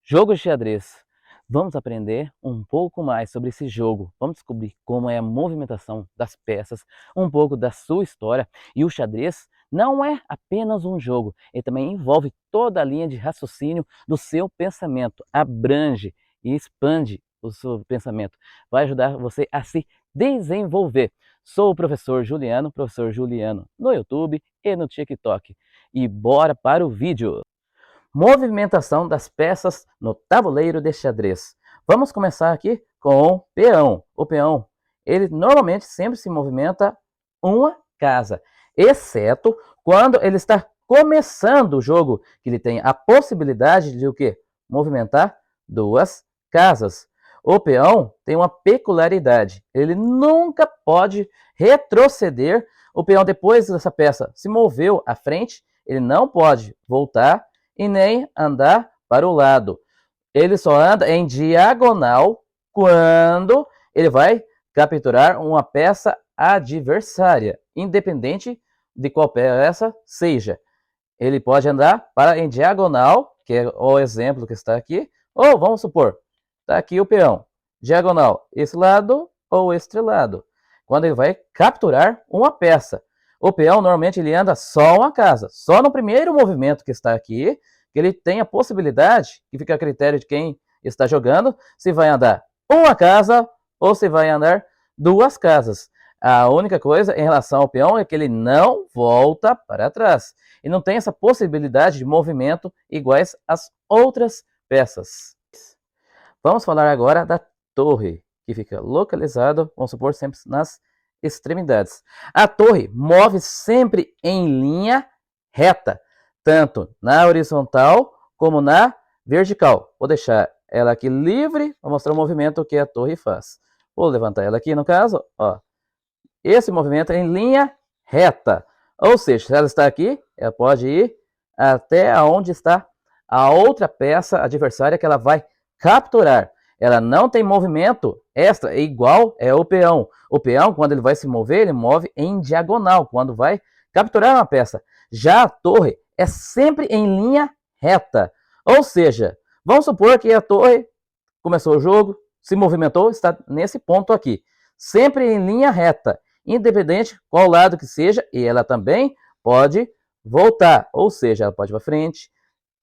Jogo de xadrez. Vamos aprender um pouco mais sobre esse jogo. Vamos descobrir como é a movimentação das peças, um pouco da sua história. E o xadrez não é apenas um jogo, ele também envolve toda a linha de raciocínio do seu pensamento, abrange e expande o seu pensamento. Vai ajudar você a se desenvolver. Sou o professor Juliano no YouTube e no TikTok. E bora para o vídeo! Movimentação das peças no tabuleiro de xadrez. Vamos começar aqui com o peão. O peão, ele normalmente sempre se movimenta uma casa, exceto quando ele está começando o jogo, que ele tem a possibilidade de o quê? Movimentar duas casas. O peão tem uma peculiaridade, ele nunca pode retroceder. O peão, depois dessa peça se moveu à frente, ele não pode voltar e nem andar para o lado. Ele só anda em diagonal quando ele vai capturar uma peça adversária, independente de qual peça seja. Ele pode andar para em diagonal, que é o exemplo que está aqui, ou vamos supor, está aqui o peão, diagonal, esse lado ou este lado, quando ele vai capturar uma peça. O peão normalmente ele anda só uma casa, só no primeiro movimento que está aqui, que ele tem a possibilidade, que fica a critério de quem está jogando, se vai andar uma casa ou se vai andar duas casas. A única coisa em relação ao peão é que ele não volta para trás. E não tem essa possibilidade de movimento iguais às outras peças. Vamos falar agora da torre, que fica localizado, vamos supor, sempre nas extremidades. A torre move sempre em linha reta, tanto na horizontal como na vertical. Vou deixar ela aqui livre para mostrar o movimento que a torre faz. Vou levantar ela aqui, no caso, ó. Esse movimento é em linha reta. Ou seja, se ela está aqui, ela pode ir até onde está a outra peça adversária que ela vai capturar. Ela não tem movimento extra, é igual o peão. O peão, quando ele vai se mover, ele move em diagonal, quando vai capturar uma peça. Já a torre é sempre em linha reta. Ou seja, vamos supor que a torre começou o jogo, se movimentou, está nesse ponto aqui. Sempre em linha reta, independente qual lado que seja, e ela também pode voltar. Ou seja, ela pode ir para frente,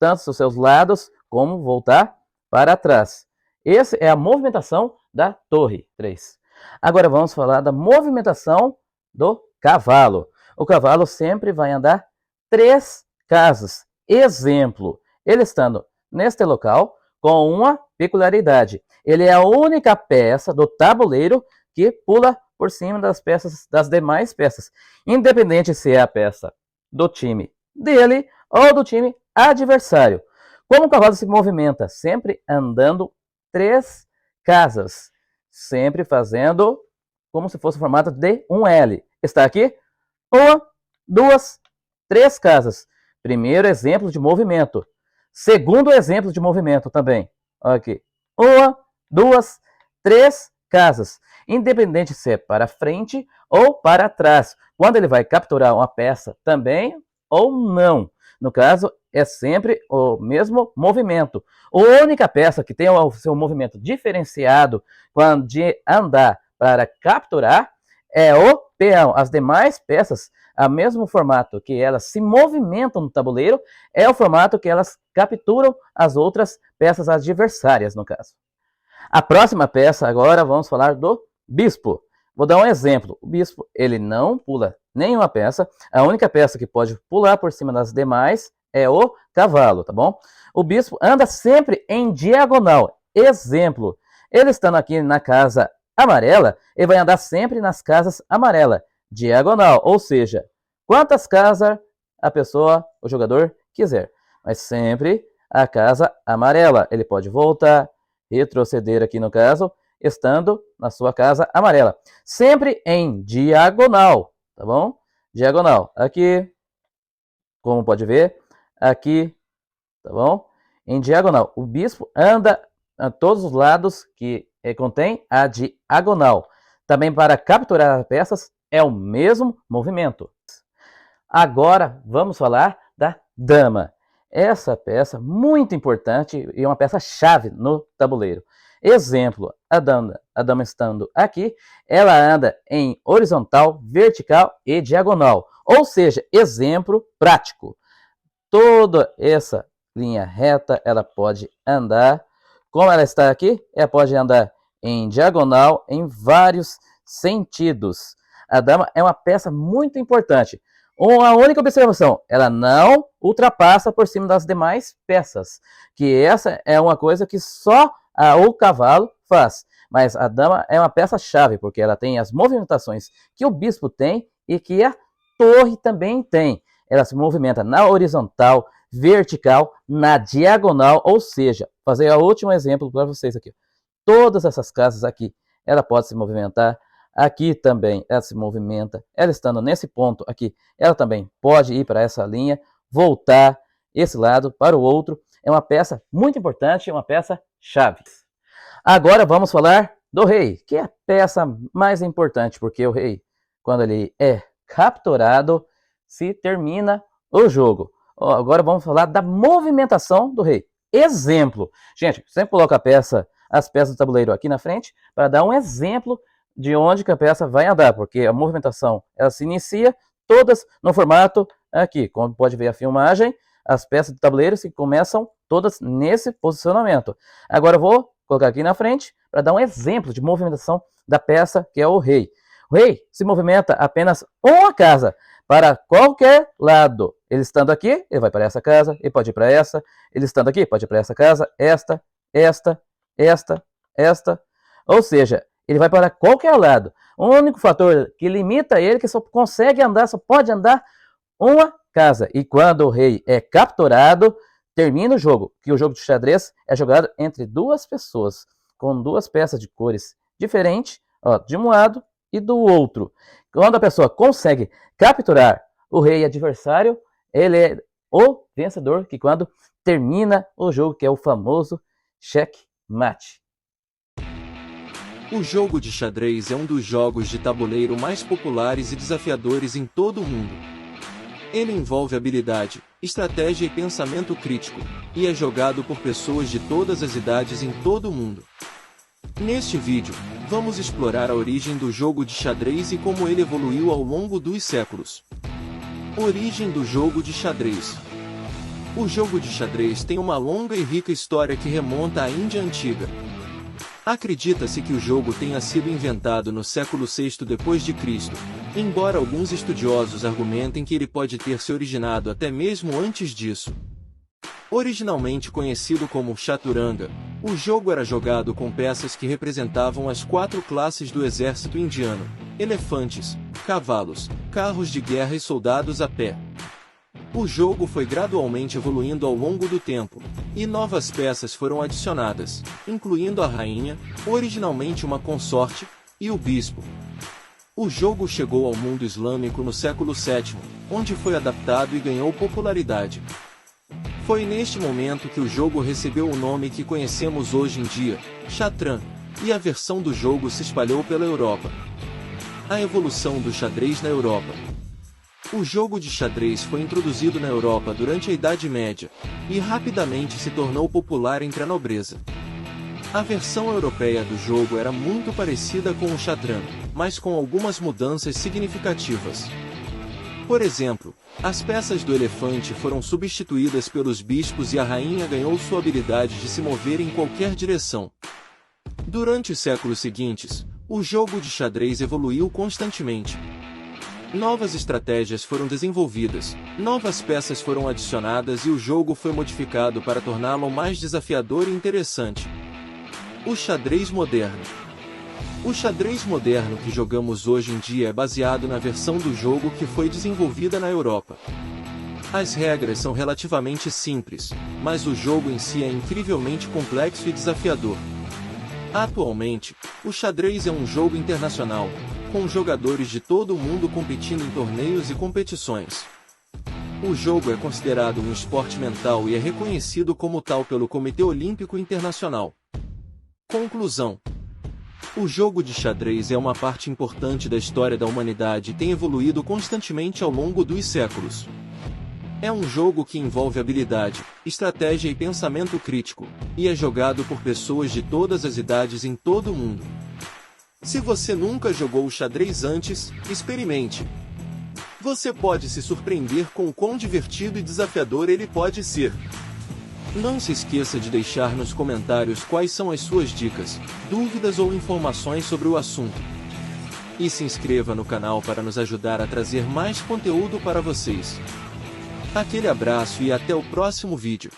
tanto os seus lados, como voltar para trás. Essa é a movimentação da torre 3. Agora vamos falar da movimentação do cavalo. O cavalo sempre vai andar 3 casas. Exemplo, ele estando neste local com uma peculiaridade. Ele é a única peça do tabuleiro que pula por cima das peças, das demais peças. Independente se é a peça do time dele ou do time adversário. Como o cavalo se movimenta? Sempre andando 3 casas. Sempre fazendo como se fosse o formato de um L. Está aqui? 1, 2, 3 casas. Primeiro exemplo de movimento. Segundo exemplo de movimento também. Olha aqui. 1, 2, 3 casas. Independente se é para frente ou para trás. Quando ele vai capturar uma peça também ou não. No caso, é sempre o mesmo movimento. A única peça que tem o seu movimento diferenciado quando de andar para capturar é o peão. As demais peças, o mesmo formato que elas se movimentam no tabuleiro, é o formato que elas capturam as outras peças adversárias, no caso. A próxima peça, agora, vamos falar do bispo. Vou dar um exemplo. O bispo, ele não pula nenhuma peça. A única peça que pode pular por cima das demais é o cavalo, tá bom? O bispo anda sempre em diagonal. Exemplo, ele estando aqui na casa amarela, ele vai andar sempre nas casas amarelas, diagonal. Ou seja, quantas casas a pessoa, o jogador, quiser. Mas sempre a casa amarela. Ele pode voltar, retroceder aqui no caso, estando na sua casa amarela. Sempre em diagonal, tá bom? Diagonal. Aqui, como pode ver, aqui, tá bom? Em diagonal. O bispo anda a todos os lados que contém a diagonal. Também para capturar peças é o mesmo movimento. Agora vamos falar da dama. essa peça muito importante e uma peça-chave no tabuleiro. Exemplo, a dama estando aqui, ela anda em horizontal, vertical e diagonal. Ou seja, exemplo prático. Toda essa linha reta, ela pode andar. Como ela está aqui, ela pode andar em diagonal em vários sentidos. A dama é uma peça muito importante. Uma única observação, ela não ultrapassa por cima das demais peças, que essa é uma coisa que só o cavalo faz. Mas a dama é uma peça-chave, porque ela tem as movimentações que o bispo tem e que a torre também tem. Ela se movimenta na horizontal, vertical, na diagonal, ou seja, fazer o último exemplo para vocês aqui. Todas essas casas aqui, ela pode se movimentar. Aqui também ela se movimenta. Ela estando nesse ponto aqui, ela também pode ir para essa linha, voltar esse lado para o outro. É uma peça muito importante, uma peça-chave. Agora vamos falar do rei, que é a peça mais importante, porque o rei, quando ele é capturado, se termina o jogo. Agora vamos falar da movimentação do rei. Exemplo. Gente, sempre coloco as peças do tabuleiro aqui na frente para dar um exemplo de onde que a peça vai andar, porque a movimentação ela se inicia todas no formato aqui. Como pode ver a filmagem, as peças do tabuleiro se começam todas nesse posicionamento. Agora eu vou colocar aqui na frente para dar um exemplo de movimentação da peça que é o rei. O rei se movimenta apenas uma casa para qualquer lado. Ele estando aqui, ele vai para essa casa, ele pode ir para essa. Ele estando aqui, pode ir para essa casa, esta. Ou seja, ele vai para qualquer lado. O único fator que limita ele é que só consegue andar, só pode andar uma casa. E quando o rei é capturado, termina o jogo. Que o jogo de xadrez é jogado entre duas pessoas, com duas peças de cores diferentes, de um lado e do outro. Quando a pessoa consegue capturar o rei adversário, ele é o vencedor, que quando termina o jogo, que é o famoso checkmate. O jogo de xadrez é um dos jogos de tabuleiro mais populares e desafiadores em todo o mundo. Ele envolve habilidade, estratégia e pensamento crítico, e é jogado por pessoas de todas as idades em todo o mundo. Neste vídeo, vamos explorar a origem do jogo de xadrez e como ele evoluiu ao longo dos séculos. Origem do jogo de xadrez. O jogo de xadrez tem uma longa e rica história que remonta à Índia Antiga. Acredita-se que o jogo tenha sido inventado no século VI d.C., embora alguns estudiosos argumentem que ele pode ter se originado até mesmo antes disso. Originalmente conhecido como chaturanga, o jogo era jogado com peças que representavam as 4 classes do exército indiano: elefantes, cavalos, carros de guerra e soldados a pé. O jogo foi gradualmente evoluindo ao longo do tempo, e novas peças foram adicionadas, incluindo a rainha, originalmente uma consorte, e o bispo. O jogo chegou ao mundo islâmico no século VII, onde foi adaptado e ganhou popularidade. Foi neste momento que o jogo recebeu o nome que conhecemos hoje em dia, Chatran, e a versão do jogo se espalhou pela Europa. A evolução do xadrez na Europa. O jogo de xadrez foi introduzido na Europa durante a Idade Média, e rapidamente se tornou popular entre a nobreza. A versão europeia do jogo era muito parecida com o Chatran, mas com algumas mudanças significativas. Por exemplo, as peças do elefante foram substituídas pelos bispos e a rainha ganhou sua habilidade de se mover em qualquer direção. Durante os séculos seguintes, o jogo de xadrez evoluiu constantemente. Novas estratégias foram desenvolvidas, novas peças foram adicionadas e o jogo foi modificado para torná-lo mais desafiador e interessante. O xadrez moderno. O xadrez moderno que jogamos hoje em dia é baseado na versão do jogo que foi desenvolvida na Europa. As regras são relativamente simples, mas o jogo em si é incrivelmente complexo e desafiador. Atualmente, o xadrez é um jogo internacional, com jogadores de todo o mundo competindo em torneios e competições. O jogo é considerado um esporte mental e é reconhecido como tal pelo Comitê Olímpico Internacional. Conclusão. O jogo de xadrez é uma parte importante da história da humanidade e tem evoluído constantemente ao longo dos séculos. É um jogo que envolve habilidade, estratégia e pensamento crítico, e é jogado por pessoas de todas as idades em todo o mundo. Se você nunca jogou xadrez antes, experimente. Você pode se surpreender com o quão divertido e desafiador ele pode ser. Não se esqueça de deixar nos comentários quais são as suas dicas, dúvidas ou informações sobre o assunto. E se inscreva no canal para nos ajudar a trazer mais conteúdo para vocês. Aquele abraço e até o próximo vídeo.